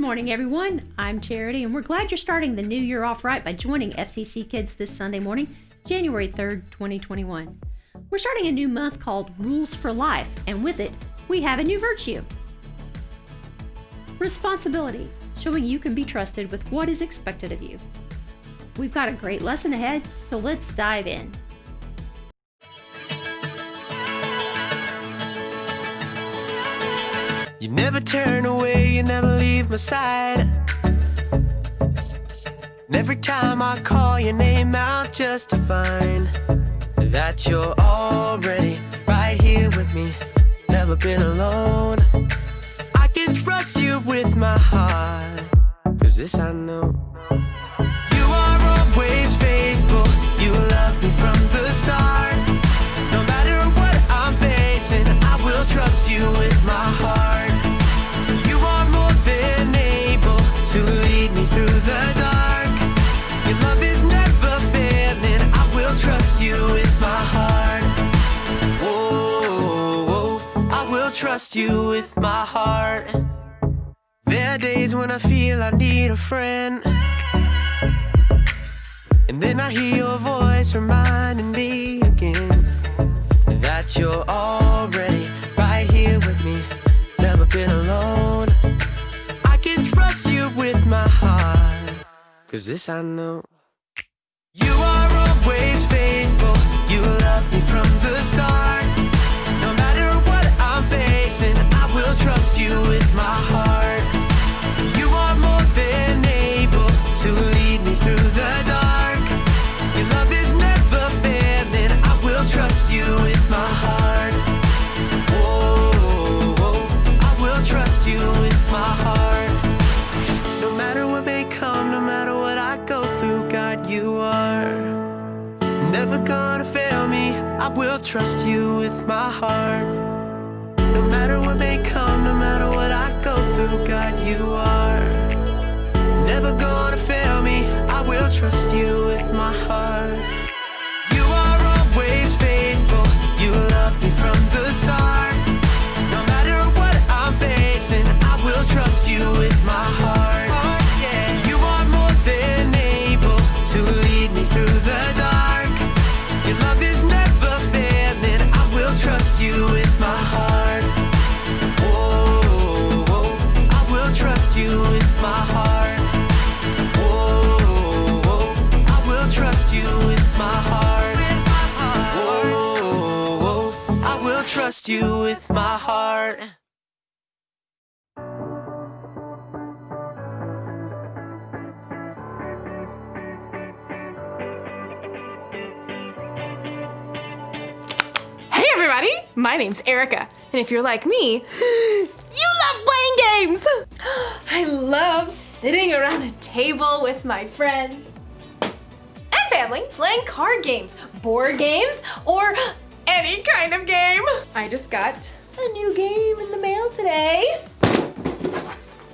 Good morning, everyone. I'm Charity, and we're glad you're starting the new year off right by joining FCC Kids this Sunday morning, January 3rd, 2021. We're starting a new month called Rules for Life, and with it, we have a new virtue. Responsibility, showing you can be trusted with what is expected of you. We've got a great lesson ahead, so let's dive in. You never turn away, you never leave my side. And every time I call your name out just to find that you're already right here with me, never been alone. I can trust you with my heart, 'cause this I know. You are always faithful, you love me from the start. No matter what I'm facing, I will trust you with my heart. You are more than able to lead me through the dark. Your love is never failing, I will trust you with my heart. Whoa, I will trust you with my heart. There are days when I feel I need a friend, and then I hear your voice reminding me again that you're already right here with me, never been alone. I can trust you with my heart, 'cause this I know. You are always faithful, you love me from the start. No matter what I'm facing, I will trust you with my heart. You are more than able to lead me through the dark. Your love is never failing, I will trust you with my heart. Whoa, I will trust you with my heart. No matter what may come, no matter what I go through, God, you are never gonna fail me, I will trust you with my heart. No matter what may come, no matter what I go through, God, you are never gonna fail me, I will trust you with my heart. You are always faithful, you love me from the start. No matter what I'm facing, I will trust you with my heart. You are more than able to lead me through the dark. Your love is never failing, I will trust you with my heart. Whoa, I will trust you with my heart. Whoa, I will trust you with my heart. Whoa, I will trust you with my heart. Hey everybody, my name's Erica, and if you're like me, you love playing games! I love sitting around a table with my friends and family, playing card games, board games, or any kind of game. I just got a new game in the mail today.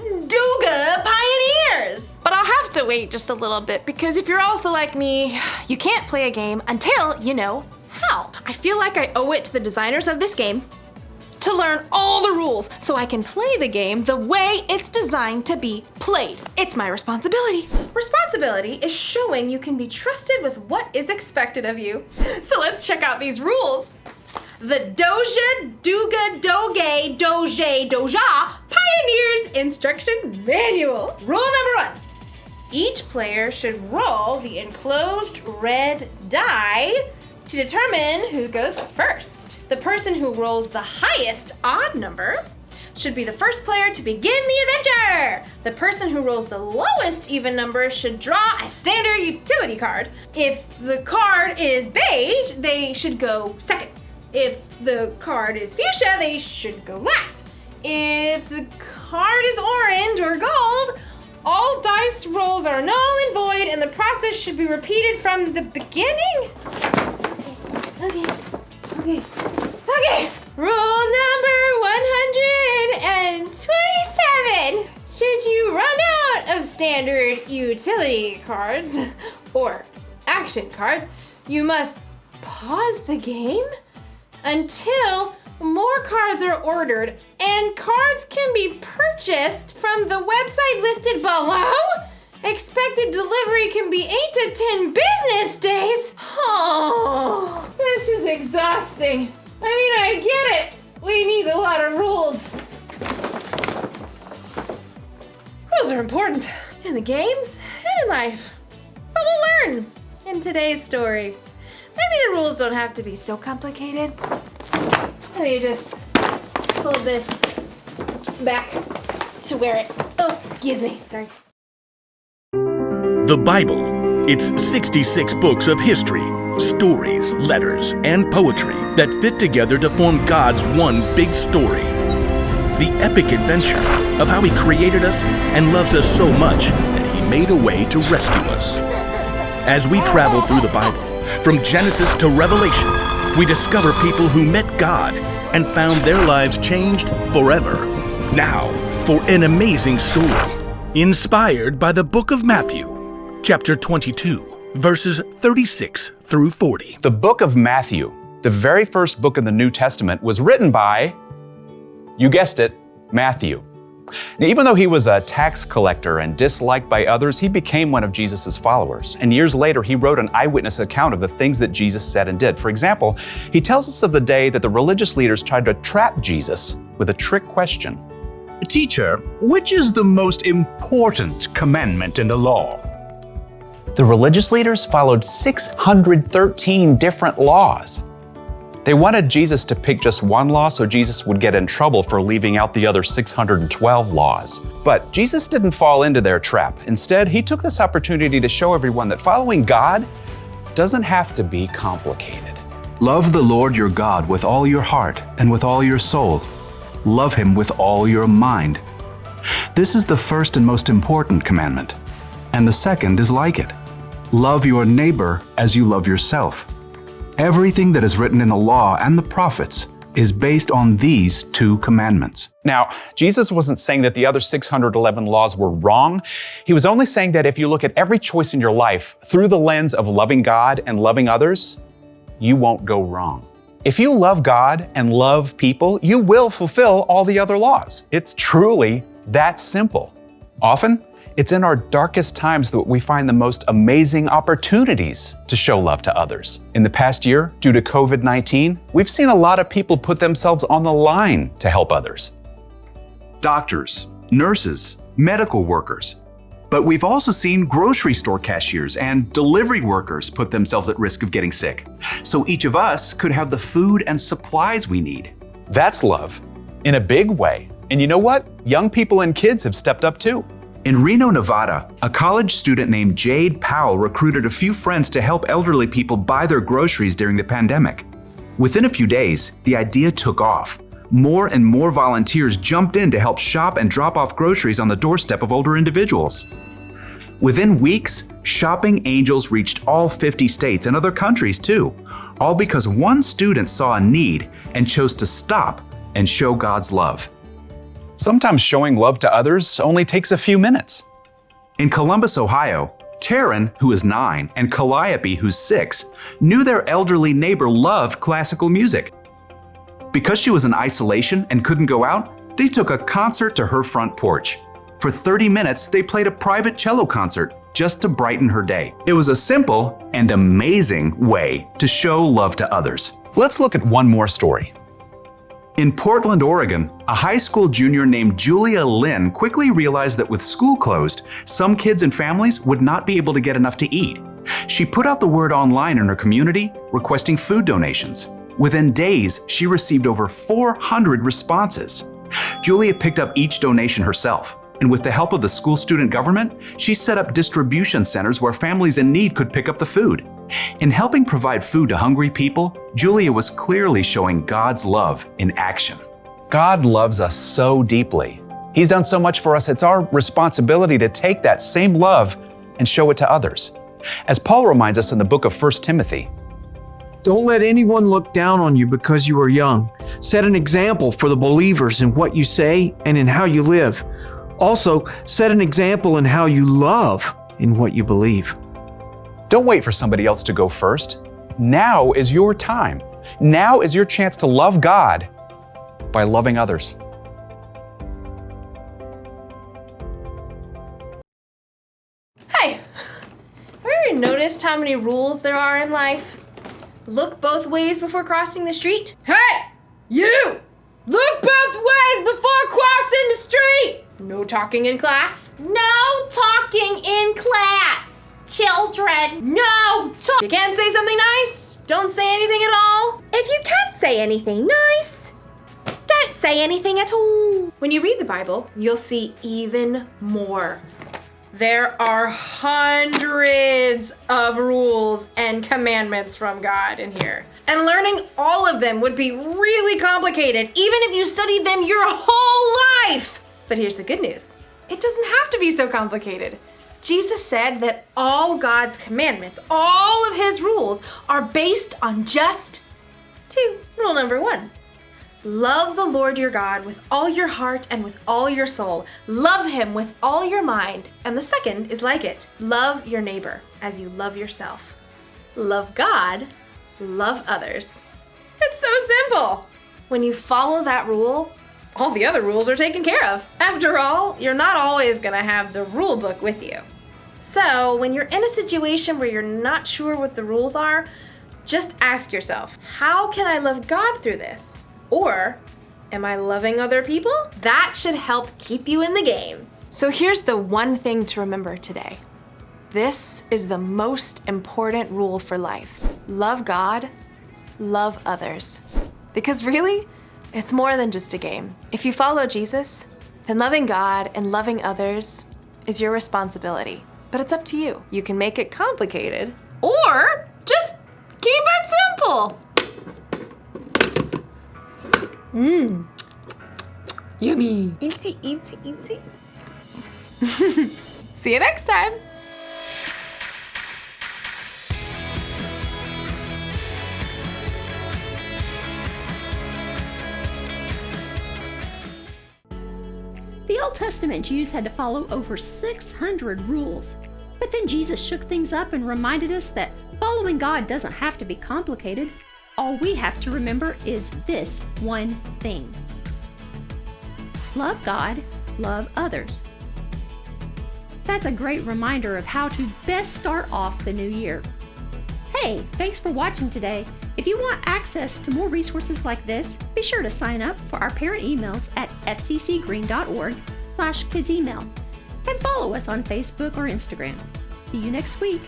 Duga Pioneers! But I'll have to wait just a little bit, because if you're also like me, you can't play a game until you know how. I feel like I owe it to the designers of this game to learn all the rules so I can play the game the way it's designed to be played. It's my responsibility. Responsibility is showing you can be trusted with what is expected of you. So let's check out these rules. The Doja, Duga, Doge, Doje, Doja Pioneers Instruction Manual. Rule number 1. Each player should roll the enclosed red die to determine who goes first. The person who rolls the highest odd number should be the first player to begin the adventure. The person who rolls the lowest even number should draw a standard utility card. If the card is beige, they should go second. If the card is fuchsia, they should go last. If the card is orange or gold, all dice rolls are null and void, and the process should be repeated from the beginning. Okay. Rule number 127. Should you run out of standard utility cards or action cards, you must pause the game until more cards are ordered and cards can be purchased purchased from the website listed below? Expected delivery can be 8 to 10 business days? Oh, this is exhausting. I get it. We need a lot of rules. Rules are important in the games and in life. But we'll learn in today's story. Maybe the rules don't have to be so complicated. Let me just hold this back to where it... Oh, excuse me. Sorry. The Bible. It's 66 books of history, stories, letters, and poetry that fit together to form God's one big story. The epic adventure of how He created us and loves us so much that He made a way to rescue us. As we travel through the Bible, from Genesis to Revelation, we discover people who met God and found their lives changed forever. Now, for an amazing story, inspired by the book of Matthew, chapter 22, verses 36 through 40. The book of Matthew, the very first book in the New Testament, was written by, you guessed it, Matthew. Now, even though he was a tax collector and disliked by others, he became one of Jesus' followers. And years later, he wrote an eyewitness account of the things that Jesus said and did. For example, he tells us of the day that the religious leaders tried to trap Jesus with a trick question. Teacher, which is the most important commandment in the law? The religious leaders followed 613 different laws. They wanted Jesus to pick just one law so Jesus would get in trouble for leaving out the other 612 laws. But Jesus didn't fall into their trap. Instead, he took this opportunity to show everyone that following God doesn't have to be complicated. Love the Lord your God with all your heart and with all your soul. Love Him with all your mind. This is the first and most important commandment, and the second is like it. Love your neighbor as you love yourself. Everything that is written in the law and the prophets is based on these two commandments. Now, Jesus wasn't saying that the other 611 laws were wrong. He was only saying that if you look at every choice in your life through the lens of loving God and loving others, you won't go wrong. If you love God and love people, you will fulfill all the other laws. It's truly that simple. Often, it's in our darkest times that we find the most amazing opportunities to show love to others. In the past year, due to COVID-19, we've seen a lot of people put themselves on the line to help others. Doctors, nurses, medical workers. But we've also seen grocery store cashiers and delivery workers put themselves at risk of getting sick. So each of us could have the food and supplies we need. That's love, in a big way. And you know what? Young people and kids have stepped up too. In Reno, Nevada, a college student named Jade Powell recruited a few friends to help elderly people buy their groceries during the pandemic. Within a few days, the idea took off. More and more volunteers jumped in to help shop and drop off groceries on the doorstep of older individuals. Within weeks, shopping angels reached all 50 states and other countries too, all because one student saw a need and chose to stop and show God's love. Sometimes showing love to others only takes a few minutes. In Columbus, Ohio, Taryn, who is 9, and Calliope, who's 6, knew their elderly neighbor loved classical music. Because she was in isolation and couldn't go out, they took a concert to her front porch. For 30 minutes, they played a private cello concert just to brighten her day. It was a simple and amazing way to show love to others. Let's look at one more story. In Portland, Oregon, a high school junior named Julia Lynn quickly realized that with school closed, some kids and families would not be able to get enough to eat. She put out the word online in her community, requesting food donations. Within days, she received over 400 responses. Julia picked up each donation herself, and with the help of the school student government, she set up distribution centers where families in need could pick up the food. In helping provide food to hungry people, Julia was clearly showing God's love in action. God loves us so deeply. He's done so much for us, it's our responsibility to take that same love and show it to others. As Paul reminds us in the book of 1 Timothy, "Don't let anyone look down on you because you are young. Set an example for the believers in what you say and in how you live. Also, set an example in how you love in what you believe." don't wait for somebody else to go first. Now is your time. Now is your chance to love God by loving others. noticed how many rules there are in life? Look both ways before crossing the street. Hey! You! Look both ways before crossing the street! No talking in class. No talking in class, children. No talk. You can't say something nice? Don't say anything at all? If you can't say anything nice, don't say anything at all. When you read the Bible, you'll see even more. There are hundreds of rules and commandments from God in here. And learning all of them would be really complicated, even if you studied them your whole life. But here's the good news. It doesn't have to be so complicated. Jesus said that all God's commandments, all of his rules, are based on just two. Rule number 1. Love the Lord your God with all your heart and with all your soul. Love him with all your mind. And the second is like it. Love your neighbor as you love yourself. Love God, love others. It's so simple. When you follow that rule, all the other rules are taken care of. After all, you're not always gonna have the rule book with you. So when you're in a situation where you're not sure what the rules are, just ask yourself, how can I love God through this? Or, am I loving other people? That should help keep you in the game. So here's the one thing to remember today. This is the most important rule for life. Love God, love others. Because really, it's more than just a game. If you follow Jesus, then loving God and loving others is your responsibility. But it's up to you. You can make it complicated, or just keep it simple. Yummy. Eatsy, eatsy, eatsy. See you next time. The Old Testament Jews had to follow over 600 rules. But then Jesus shook things up and reminded us that following God doesn't have to be complicated. All we have to remember is this one thing. Love God, love others. That's a great reminder of how to best start off the new year. Hey, thanks for watching today. If you want access to more resources like this, be sure to sign up for our parent emails at fccgreen.org/kidsemail and follow us on Facebook or Instagram. See you next week.